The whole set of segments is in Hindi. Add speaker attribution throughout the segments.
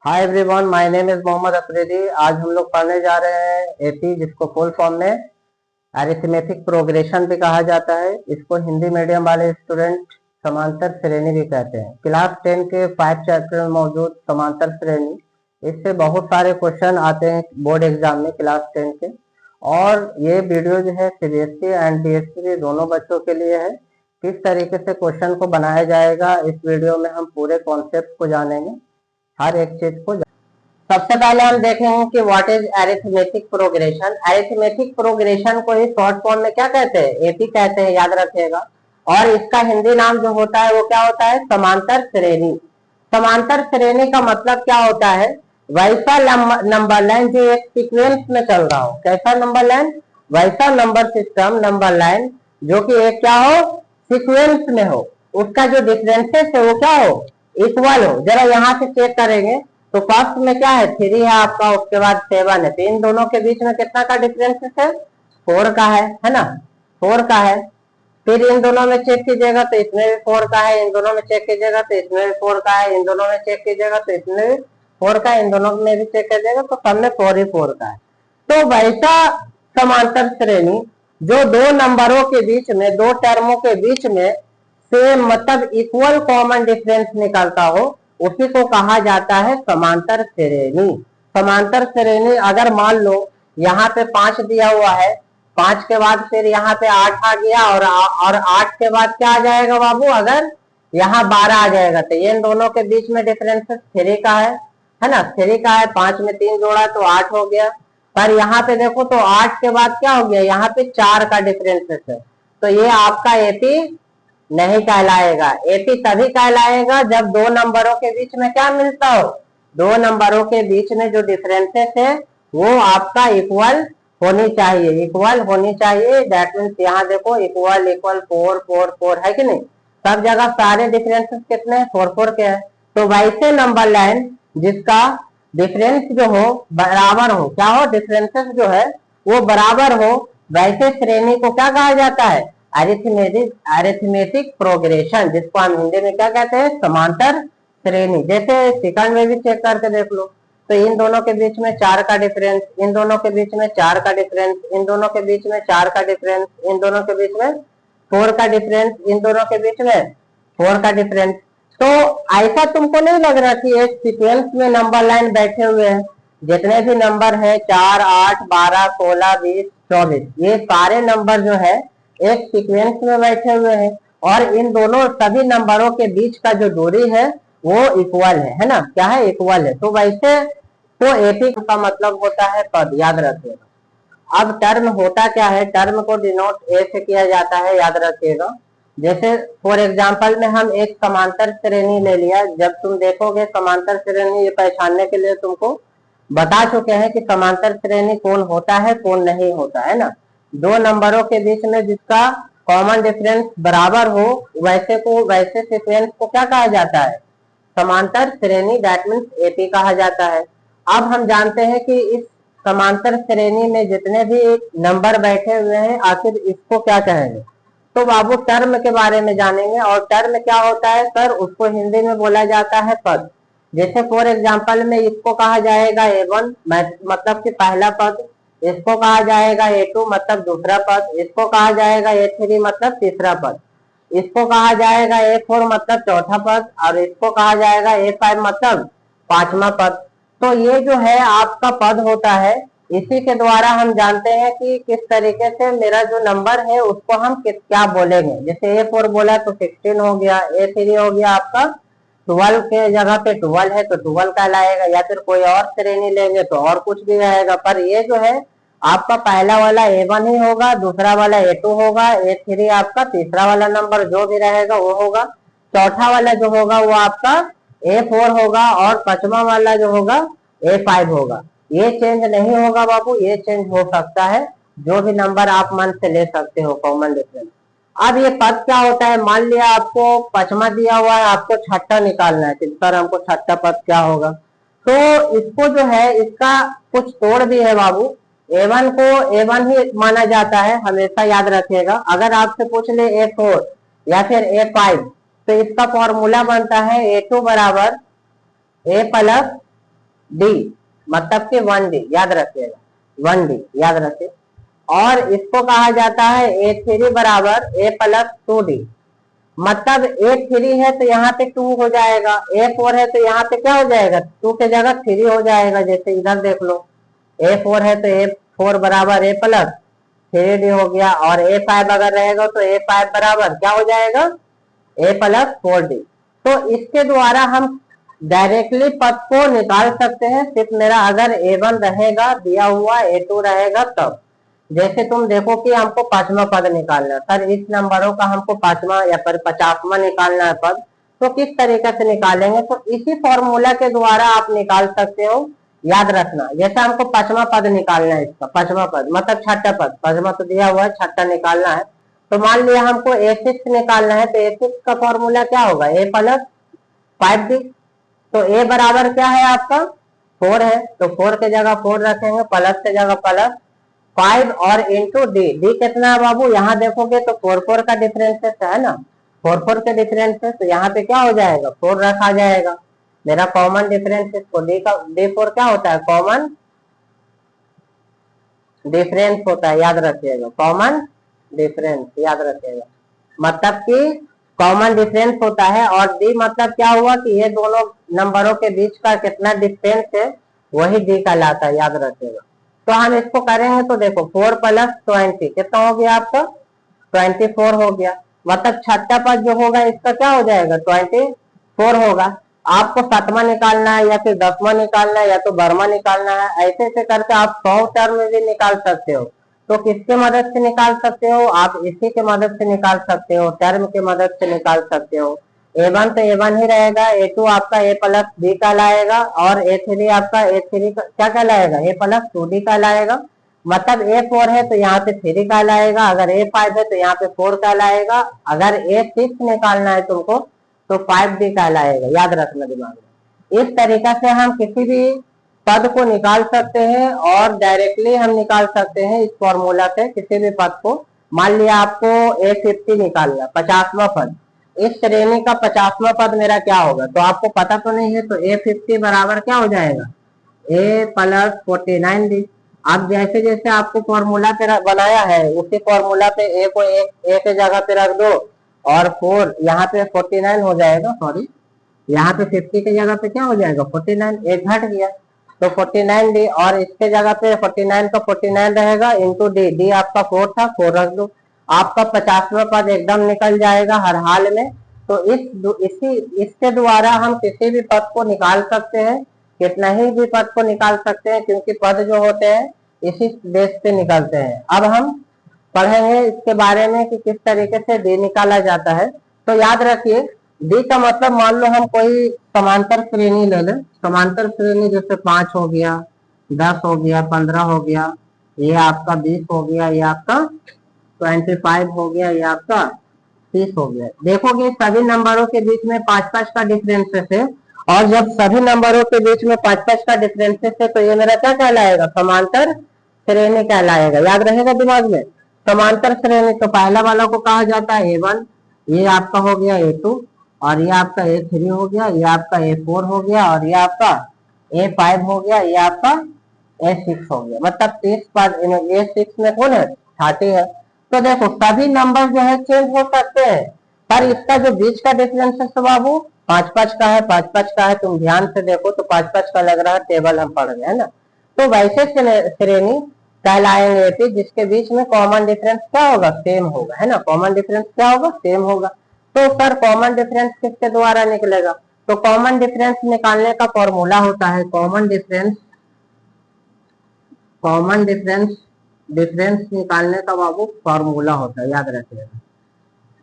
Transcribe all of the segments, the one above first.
Speaker 1: Hi everyone, my name is Mohammad Afridi. आज हम लोग पढ़ने जा रहे हैं एपी, जिसको फुल फॉर्म में अरिथमेटिक प्रोग्रेशन भी कहा जाता है। इसको हिंदी मीडियम वाले स्टूडेंट समांतर श्रेणी भी कहते हैं। क्लास 10 के 5 चैप्टर में मौजूद समांतर श्रेणी, इससे बहुत सारे क्वेश्चन आते हैं बोर्ड एग्जाम में क्लास 10 के। और ये वीडियो जो है सीबीएसई एंड बीएसई दोनों बच्चों के लिए है। किस तरीके से क्वेश्चन को बनाया जाएगा, इस वीडियो में हम पूरे कॉन्सेप्ट को जानेंगे, हर एक चीज को। सबसे पहले हम देखेंगे कि what is arithmetic progression. Arithmetic progression को ही शॉर्ट फॉर्म में क्या कहते हैं? एपी कहते हैं, याद रखिएगा। और इसका हिंदी नाम जो होता है वो क्या होता है? समांतर श्रेणी। समांतर श्रेणी का मतलब क्या होता है? वैसा नंबर लाइन जो एक सीक्वेंस में चल रहा हो। कैसा नंबर लाइन? वैसा नंबर सिस्टम, नंबर लाइन जो कि एक क्या हो? सीक्वेंस में हो। उसका जो डिफरेंसेस है वो क्या हो? इक्वल हो। जरा यहाँ से चेक करेंगे तो फर्स्ट में क्या है? 3 है आपका, उसके बाद 7 है। तो इन दोनों के बीच में कितना का डिफरेंस है? 4 का है ना? 4 का है। फिर इन दोनों में चेक कीजिएगा तो इसमें भी 4 का है, इन दोनों में चेक कीजिएगा तो इसमें भी 4 का है, इन दोनों में चेक कीजिएगा तो इसमें भी 4 का है, इन दोनों में भी चेक कीजिएगा तो सब में 4 ही 4 का है। तो वैसा समांतर श्रेणी जो दो नंबरों के बीच में, दो टर्मों के बीच में सेम मतलब इक्वल कॉमन डिफरेंस निकलता हो, उसी को कहा जाता है समांतर श्रेणी। समांतर श्रेणी अगर मान लो यहाँ पे 5 दिया हुआ है, 5 के बाद फिर यहाँ पे 8 आ गया और 8 के बाद क्या आ जाएगा बाबू? अगर यहाँ 12 आ जाएगा तो ये इन दोनों के बीच में डिफरेंस 3 का है ना? 3 का है। 5 में 3 जोड़ा तो 8 हो गया। पर यहाँ पे देखो तो 8 के बाद क्या हो गया? यहाँ पे 4 का डिफरेंस है। तो ये आपका एपी नहीं कहलाएगा। एपी तभी कहलाएगा जब दो नंबरों के बीच में क्या मिलता हो? दो नंबरों के बीच में जो डिफरेंसेस है वो आपका इक्वल होनी चाहिए, इक्वल होनी चाहिए। दैट मीन्स यहाँ देखो इक्वल इक्वल 4 4 4 है कि नहीं? सब जगह सारे डिफरेंसेस कितने हैं? 4 4 के हैं। तो वैसे नंबर लाइन जिसका डिफरेंस जो हो बराबर हो, क्या हो? डिफरेंसेस जो है वो बराबर हो, वैसे श्रेणी को क्या कहा जाता है? अरिथमेटिक प्रोग्रेशन, जिसको हम हिंदी में क्या कहते हैं? समांतर श्रेणी। जैसे सेकंड में भी चेक करके देख लो तो इन दोनों के बीच में 4 का डिफरेंस, इन दोनों के बीच में 4 का डिफरेंस, इन दोनों के बीच में 4 का डिफरेंस, इन दोनों के बीच में 4 का डिफरेंस, इन दोनों के बीच में 4 का डिफरेंस। तो ऐसा तुमको नहीं लग रहा कि एक सीक्वेंस में नंबर लाइन बैठे हुए हैं? जितने भी नंबर है 4 8 12 16 20 24, ये सारे नंबर जो है एक सीक्वेंस में बैठे हुए हैं और इन दोनों सभी नंबरों के बीच का जो दूरी है वो इक्वल है ना? क्या है? इक्वल है। तो वैसे तो एपी का मतलब होता है पद, याद रखिएगा। अब टर्म होता क्या है? टर्म को डिनोट ए से किया जाता है, याद रखिएगा। जैसे फॉर एग्जाम्पल में हम एक समांतर श्रेणी ले लिया। जब तुम देखोगे समांतर श्रेणी, ये पहचानने के लिए तुमको बता चुके हैं कि समांतर श्रेणी कौन होता है कौन नहीं होता, है ना? दो नंबरों के बीच में जिसका कॉमन डिफरेंस बराबर हो, वैसे सीक्वेंस को क्या कहा जाता है? समांतर श्रेणी। दैट मीन्स एपी कहा जाता है। अब हम जानते हैं कि इस समांतर श्रेणी में जितने भी नंबर बैठे हुए हैं, आखिर इसको क्या कहेंगे? तो बाबू टर्म के बारे में जानेंगे। और टर्म क्या होता है सर? उसको हिंदी में बोला जाता है पद। जैसे फॉर एग्जाम्पल में इसको कहा जाएगा A1 मतलब कि पहला पद, इसको कहा जाएगा A2 मतलब दूसरा पद, इसको कहा जाएगा A3 मतलब तीसरा पद, इसको कहा जाएगा A4 मतलब चौथा पद, और इसको कहा जाएगा A5 मतलब पांचवा पद। तो ये जो है आपका पद होता है। इसी के द्वारा हम जानते हैं कि किस तरीके से मेरा जो नंबर है उसको हम क्या बोलेंगे। जैसे A4 बोला तो 16 हो गया, A3 हो गया आपका 12 के जगह पे 12 है तो 12 कहलाएगा, या फिर कोई और श्रेणी लेंगे तो और कुछ भी रहेगा। पर ये जो है आपका पहला वाला A1 ही होगा, दूसरा वाला A2 होगा, A3 आपका तीसरा वाला नंबर जो भी रहेगा वो होगा, चौथा वाला जो होगा वो आपका A4 होगा, और पांचवा वाला जो होगा A5 होगा। ये चेंज नहीं होगा बाबू, ये चेंज हो सकता है। जो भी नंबर आप मन से ले सकते हो कॉमन डिफरेंस। अब ये पद क्या होता है? मान लिया आपको पांचवा दिया हुआ है, आपको छठा निकालना है कि सर हमको छठा पद क्या होगा। तो इसको जो है इसका कुछ तोड़ भी है बाबू। A1 को A1 ही माना जाता है, हमेशा याद रखिएगा। अगर आपसे पूछ ले A4 या फिर A5 तो इसका फॉर्मूला बनता है A2 बराबर A प्लस डी, मतलब कि 1D, याद रखिएगा 1D, याद रखिए। और इसको कहा जाता है A3 बराबर A प्लस 2D, मतलब A3 है तो यहाँ पे 2 हो जाएगा, A4 है तो यहाँ पे क्या हो जाएगा, 2 के जगह 3 हो जाएगा। जैसे इधर देख लो, A4 है तो A4 बराबर A प्लस 3D हो गया, और A5 अगर रहेगा तो A5 बराबर क्या हो जाएगा, A प्लस 4D। तो इसके द्वारा हम डायरेक्टली पद को निकाल सकते हैं, सिर्फ मेरा अगर A1 रहेगा दिया हुआ, A2 रहेगा तब। जैसे तुम देखो कि हमको 5वां पद निकालना है, सर इस नंबरों का हमको 5वां या फिर 50वां निकालना है पद, तो किस तरीके से निकालेंगे, तो इसी फॉर्मूला के द्वारा आप निकाल सकते हो। याद रखना, जैसे हमको 5वां पद निकालना है, इसका 5वां पद मतलब छठा पद, 5वां तो दिया हुआ है, छठा निकालना है। तो मान लिया हमको A6 निकालना है, तो A6 का फॉर्मूला क्या होगा, A प्लस 5D। तो A बराबर क्या है आपका 4 है, तो 4 के जगह 4 रखेंगे, प्लस के जगह प्लस 5 और इंटू डी, डी कितना है बाबू, यहाँ देखोगे तो 4 का डिफरेंस है ना, 4 के डिफरेंस है, तो यहाँ पे क्या हो जाएगा 4 रखा जाएगा, मेरा कॉमन डिफरेंस है। तो डी का D4 क्या होता है, कॉमन डिफरेंस होता है, याद रखिएगा कॉमन डिफरेंस, याद रखिएगा, मतलब कि कॉमन डिफरेंस होता है। और डी मतलब क्या हुआ कि ये दोनों नंबरों के बीच का कितना डिफरेंस है, वही डी कहलाता है, याद रखिएगा। तो हम इसको करेंगे तो देखो 4 प्लस 20 कितना हो गया आपका, 24 हो गया, मतलब छठा पद जो होगा इसका क्या हो जाएगा 24 होगा। आपको 7वां निकालना है या फिर 10वां निकालना है या तो 12वां निकालना है, ऐसे ऐसे करके आप 100 टर्म में भी निकाल सकते हो। तो किसके मदद से निकाल सकते हो, आप इसी के मदद से निकाल सकते हो, टर्म के मदद से निकाल सकते हो। A1 तो A1 ही रहेगा, A2 आपका A प्लस B कहलाएगा, और A3 आपका A3 क्या कहलाएगा, A प्लस 2D कहलाएगा। मतलब A4 है तो यहाँ पे 3 कहलाएगा, अगर A5 है तो यहाँ पे 4 कहलाएगा, अगर A6 निकालना है तुमको तो 5D कहलाएगा, याद रखना दिमाग में। इस तरीका से हम किसी भी पद को निकाल सकते हैं, और डायरेक्टली हम निकाल सकते हैं इस फॉर्मूला से किसी भी पद को। मान लिया आपको A50 निकालना, 50वां पद, इस श्रेणी का 50वां पद मेरा क्या होगा, तो आपको पता तो नहीं है, तो A50 बराबर क्या हो जाएगा, A प्लस 49D। अब जैसे जैसे आपको फॉर्मूला पे बनाया है उसी फॉर्मूला पे A को A के जगह पे रख दो, और 4 यहाँ पे 49 हो जाएगा, सॉरी यहाँ पे 50 की जगह पे क्या हो जाएगा 49, एक घट गया तो 49D, और इसके जगह पे 49 का 49 रहेगा इंटू डी, डी आपका 4 था, 4 रख दो, आपका 50वां पद एकदम निकल जाएगा हर हाल में। तो इसके द्वारा हम किसी भी पद को निकाल सकते हैं, कितना ही भी पद को निकाल सकते हैं, क्योंकि पद जो होते हैं इसी बेस पे निकलते हैं। अब हम पढ़ेंगे इसके बारे में कि किस तरीके से डी निकाला जाता है। तो याद रखिए, डी का मतलब मान लो हम कोई समांतर श्रेणी ले लें, समांतर श्रेणी जैसे 5 हो गया, 10 हो गया, 15 हो गया, ये आपका 20 हो गया, ये आपका 25 हो गया, ये आपका 30 हो गया। देखोगे सभी नंबरों के बीच में 5-5 का डिफरेंसेस है, और जब सभी नंबरों के बीच में 5-5 का डिफरेंसेस है तो ये मेरा क्या कहलाएगा, समांतर श्रेणी कहलाएगा, याद रहेगा दिमाग में। समांतर श्रेणी तो पहला वाला को कहा जाता है A1, ये आपका हो गया A2, और ये आपका A3 हो गया, ये आपका A4 हो गया, और ये आपका A5 हो गया, ये आपका A6 हो गया। मतलब 30 पद A6 में कौन है, 30 है। तो देखो सभी नंबर जो है चेंज हो सकते हैं, पर इसका जो बीच का डिफरेंस है तो बाबू 5-5 का है, 5-5 का है। तुम ध्यान से देखो तो 5-5 का लग रहा है, टेबल हम पढ़ रहे हैं ना। तो वैसे श्रेणी कहलाएंगे थी जिसके बीच में कॉमन डिफरेंस क्या होगा, सेम होगा, है ना, कॉमन डिफरेंस क्या होगा, सेम होगा। तो सर कॉमन डिफरेंस किसके द्वारा निकलेगा, तो कॉमन डिफरेंस निकालने का फॉर्मूला होता है कॉमन डिफरेंस, कॉमन डिफरेंस निकालने का बाबू फॉर्मूला होता है, याद रखिएगा।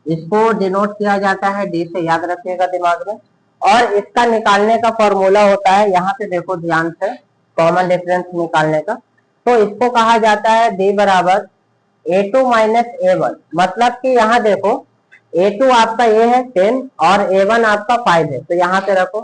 Speaker 1: इसको डिनोट किया जाता है डी से, याद रखिएगा दिमाग में। और इसका निकालने का फॉर्मूला होता है, यहाँ पे देखो ध्यान से, कॉमन डिफरेंस निकालने का, तो इसको कहा जाता है डी बराबर A2 माइनस A1। मतलब कि यहाँ देखो A2 आपका ये है 10 और A1 आपका 5 है, तो यहाँ पे रखो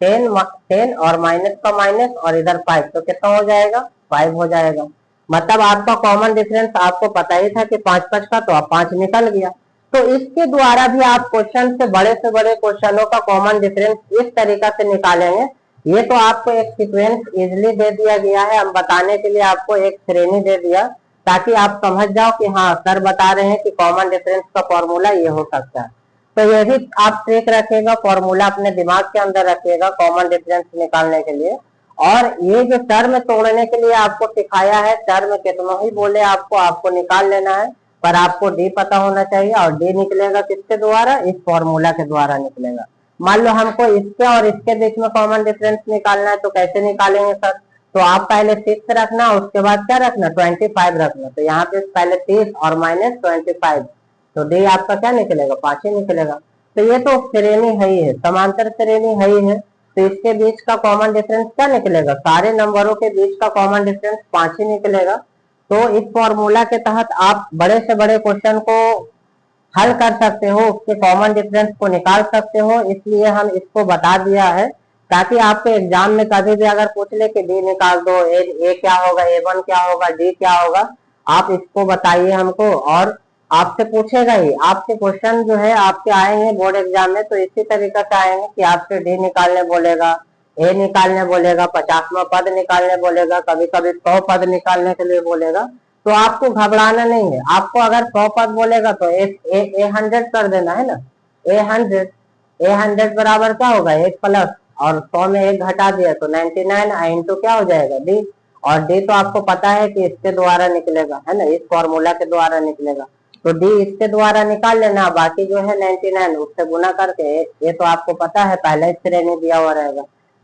Speaker 1: 10 और माइनस का माइनस और इधर 5, तो कितना हो जाएगा 5 हो जाएगा। मतलब आपका कॉमन डिफरेंस आपको पता ही था कि 5-5 का, तो आप 5 निकल गया। तो इसके द्वारा भी आप क्वेश्चन से बड़े क्वेश्चनों का कॉमन डिफरेंस इस तरीका से निकालेंगे ये तो आपको एक सीक्वेंस इजिली दे दिया गया है, हम बताने के लिए आपको एक श्रेणी दे दिया ताकि आप समझ जाओ कि हाँ सर बता रहे हैं कि कॉमन डिफरेंस का फॉर्मूला ये हो सकता है। तो ये भी आप ट्रिक रखिएगा, फॉर्मूला अपने दिमाग के अंदर रखिएगा कॉमन डिफरेंस निकालने के लिए। और ये जो टर्म तोड़ने के लिए आपको सिखाया है, टर्म कितना ही बोले आपको निकाल लेना है, पर आपको डी पता होना चाहिए। और डी निकलेगा किसके द्वारा? इस फॉर्मूला के द्वारा निकलेगा। मान लो हमको इसके और इसके बीच में कॉमन डिफरेंस निकालना है, तो कैसे निकालेंगे सर? तो आप पहले 6 रखना, उसके बाद क्या रखना? 25 रखना। तो यहाँ पे पहले 30 और माइनस 25, तो डी आपका क्या निकलेगा? 5 ही निकलेगा। तो ये तो श्रेणी है ही है, समांतर श्रेणी है ही है, तो इसके बीच का कॉमन डिफरेंस क्या निकलेगा? सारे नंबरों के बीच का कॉमन डिफरेंस 5 ही निकलेगा। तो इस फॉर्मूला के तहत आप बड़े से बड़े क्वेश्चन को हल कर सकते हो, उसके कॉमन डिफरेंस को निकाल सकते हो। इसलिए हम इसको बता दिया है ताकि आपके एग्जाम में कभी भी अगर पूछ ले कि डी निकाल दो, ए क्या होगा, A1 क्या होगा, डी क्या होगा, आप इसको बताइए हमको। और आपसे पूछेगा ही, आपके क्वेश्चन जो है आपके आएंगे बोर्ड एग्जाम में तो इसी तरीके से आएंगे कि आपसे डी निकालने बोलेगा, ए निकालने बोलेगा, 50वां पद निकालने बोलेगा, कभी कभी 100 पद निकालने के लिए बोलेगा। तो आपको घबराना नहीं है। आपको अगर 100 पद बोलेगा तो ए 100 कर देना है ना, ए 100 बराबर क्या होगा? 1 प्लस और 100 में 1 घटा दिया तो 99 इंटू क्या हो जाएगा? डी। और डी तो आपको पता है कि इसके द्वारा निकलेगा, है ना, इस फॉर्मूला के द्वारा निकलेगा। तो डी इसके द्वारा निकाल लेना, बाकी जो है 99 उससे गुना करके, ये तो आपको पता है पहले श्रेणी दिया हुआ रहेगा।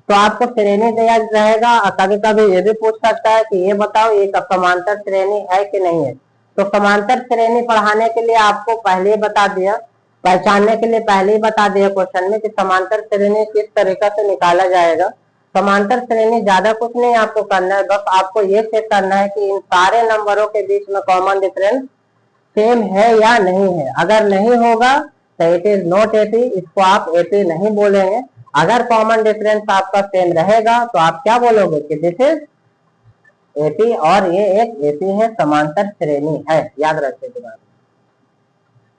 Speaker 1: तो आपको श्रेणी दिया रहेगा। कभी कभी ये भी पूछ सकता है कि ये बताओ ये समांतर श्रेणी है कि नहीं है। तो समांतर श्रेणी पढ़ाने के लिए आपको पहले ही बता दिया, पहचानने के लिए पहले ही बता दिया क्वेश्चन में कि समांतर श्रेणी किस तरीका से निकाला जाएगा। समांतर श्रेणी ज्यादा कुछ नहीं आपको करना है, बस आपको ये चेक करना है कि इन सारे नंबरों के बीच में कॉमन डिफरेंस सेम है या नहीं है। अगर नहीं होगा तो इट इज नॉट एपी, इसको आप एपी नहीं बोलेंगे। अगर कॉमन डिफरेंस आपका सेम रहेगा तो आप क्या बोलोगे कि दिस इज एपी और ये एक एपी है, समांतर श्रेणी है। याद रखिए दिमाग में।